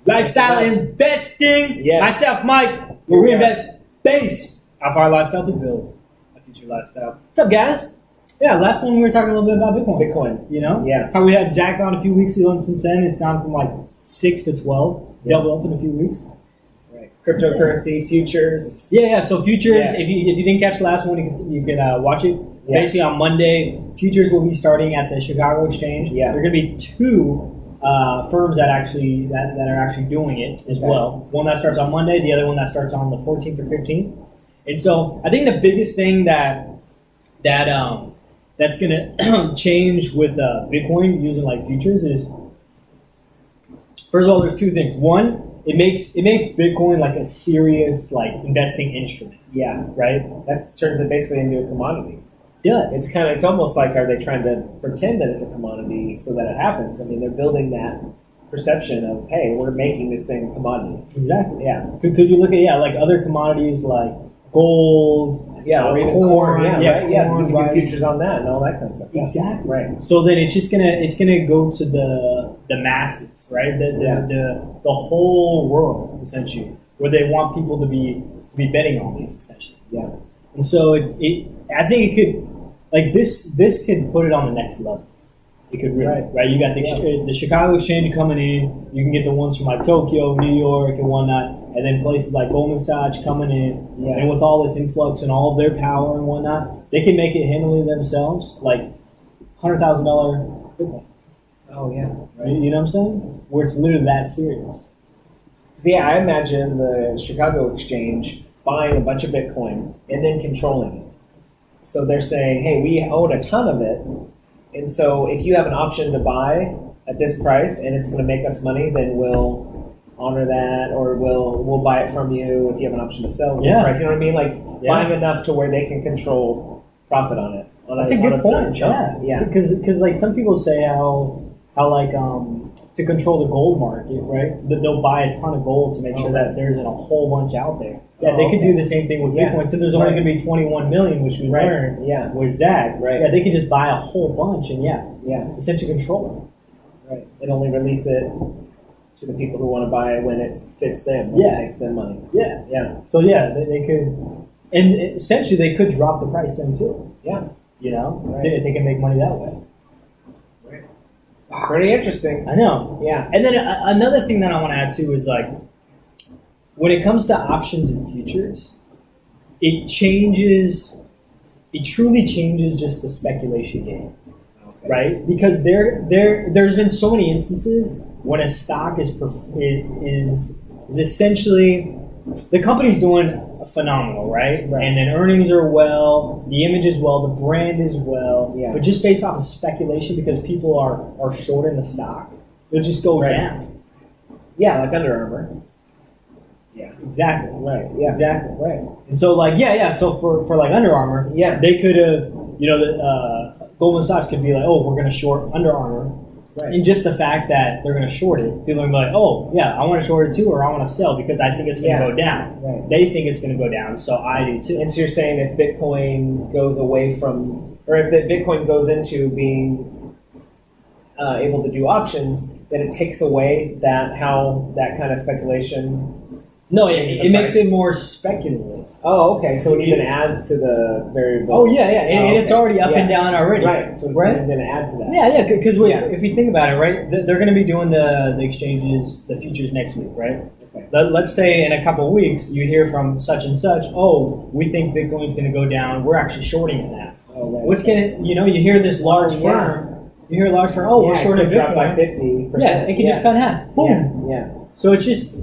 Lifestyle investing. Yes. Myself, Mike, where we invest based off our lifestyle to build a future lifestyle. What's up, guys? Yeah, last one we were talking a little bit about Bitcoin. Bitcoin. You know? Yeah. How we had Zach on a few weeks ago, and since then it's gone from like 6 to 12, double up in a few weeks. Right. Cryptocurrency, futures. Yeah. So futures, Yeah. if you didn't catch the last one, you can watch it. Yeah. Basically on Monday, futures will be starting at the Chicago Exchange. Yeah. There are going to be two firms that are actually doing it as well. One that starts on Monday, the other one that starts on the 14th or 15th. And so I think the biggest thing that's going to change with Bitcoin using like futures is, first of all, there's two things. One, it makes Bitcoin like a serious like investing instrument. Yeah. Right. That turns it basically into a commodity. Yeah. It's almost like, are they trying to pretend that it's a commodity so that it happens? I mean, they're building that perception of, hey, we're making this thing a commodity. Exactly. Yeah. Because you look at like other commodities like gold. Yeah, or even corn. Yeah, right. Yeah, corn, you can rice. do futures on that and all that kind of stuff. Yeah. Exactly. Right. So then it's gonna go to the masses, right? The whole world essentially, where they want people to be betting on these essentially. Yeah. And so I think it could, like this could put it on the next level. It could really, right? You got the Chicago Exchange coming in. You can get the ones from like Tokyo, New York, and whatnot, and then places like Goldman Sachs coming in. Yeah. And with all this influx and all of their power and whatnot, they can make it handily themselves, like $100,000 Bitcoin. Oh yeah. Right. You know what I'm saying? Where it's literally that serious. So yeah, I imagine the Chicago Exchange buying a bunch of Bitcoin and then controlling it. So they're saying, hey, we own a ton of it, and so if you have an option to buy at this price and it's going to make us money, then we'll honor that, or we'll buy it from you if you have an option to sell at this price. You know what I mean? Like buying enough to where they can control profit on it. That's a good point. Yeah. Because like some people say how like to control the gold market, right? That they'll buy a ton of gold to make sure that there isn't a whole bunch out there. Yeah, they could do the same thing with Bitcoin. So there's only going to be 21 million, which we learned with Zach. Right. Yeah, they could just buy a whole bunch and essentially control it. Right. And only release it to the people who want to buy it when it fits them. When it makes them money. Yeah. Yeah. So they could, and essentially they could drop the price then too. Yeah. You know, they can make money that way. Right. Pretty interesting. I know. Yeah. And then another thing that I want to add too is like, when it comes to options and futures, it truly changes just the speculation game, right? Because there's been so many instances when a stock is essentially, the company's doing phenomenal, right? And then earnings are well, the image is well, the brand is well, but just based off of speculation, because people are shorting the stock, they'll just go down. Yeah, like Under Armour. Yeah, exactly. Right. Yeah. Exactly. Right. And so, like, So for like Under Armour, they could have, Goldman Sachs could be like, oh, we're going to short Under Armour, and just the fact that they're going to short it, people are going to be like, oh, yeah, I want to short it too, or I want to sell because I think it's going to go down. Right. They think it's going to go down, so I do too. And so you're saying if Bitcoin goes away from, or if Bitcoin goes into being able to do options, then it takes away that kind of speculation. No, it makes it more speculative. Oh, okay. So it even adds to the variable. Oh, yeah. And it's already up and down already. Right. So it's going to add to that. Yeah. Because if you think about it, right, they're going to be doing the exchanges, the futures next week, right? Okay. Let's say in a couple of weeks you hear from such and such, oh, we think Bitcoin's going to go down. We're actually shorting it now. Oh, right. What's going to, you hear this large firm, we're shorting Bitcoin by 50%. Yeah, it can just cut in half. Boom. Yeah. So it's just,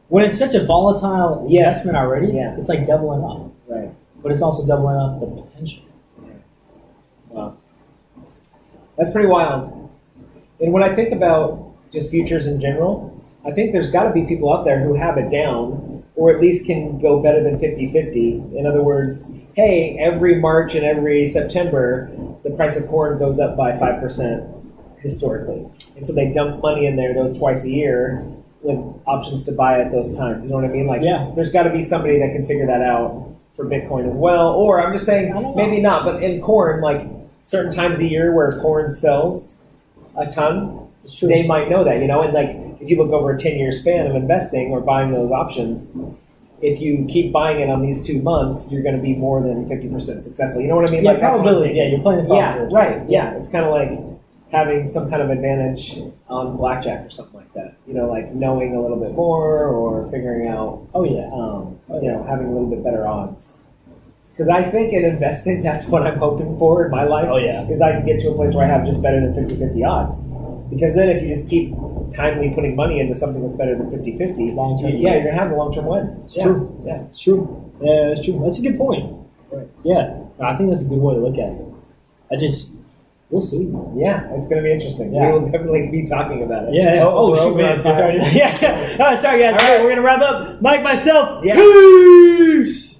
when it's such a volatile investment already, it's like doubling up. Right. But it's also doubling up the potential. Right. Wow. That's pretty wild. And when I think about just futures in general, I think there's got to be people out there who have it down, or at least can go better than 50-50. In other words, hey, every March and every September, the price of corn goes up by 5% historically. And so they dump money in there those twice a year with options to buy at those times. You know what I mean? Like, there's got to be somebody that can figure that out for Bitcoin as well. Or I'm just saying, maybe not, but in corn, like certain times a year where corn sells a ton, It's true. they might know that, and like if you look over a 10-year span of investing or buying those options, if you keep buying it on these 2 months, you're going to be more than 50% successful. You know what I mean? Yeah, like that's what I'm probability. thinking. Yeah, you're playing the Yeah, probability. right. Yeah, it's kind of like having some kind of advantage on blackjack or something like that. Like knowing a little bit more or figuring out, Oh yeah. having a little bit better odds. Because I think in investing, that's what I'm hoping for in my life. Oh, yeah. Is I can get to a place where I have just better than 50-50 odds. Because then if you just keep timely putting money into something that's better than 50-50, Long-term you're going to have a long-term win. It's true. Yeah. It's true. Yeah, it's true. That's a good point. Right. Yeah, I think that's a good way to look at it. We'll see. Yeah, it's going to be interesting. Yeah. We will definitely be talking about it. Yeah. Oh, we're shoot, over man. on It's time. already, yeah. Sorry, guys. All right, we're gonna wrap up. Mike, myself. Yeah. Peace.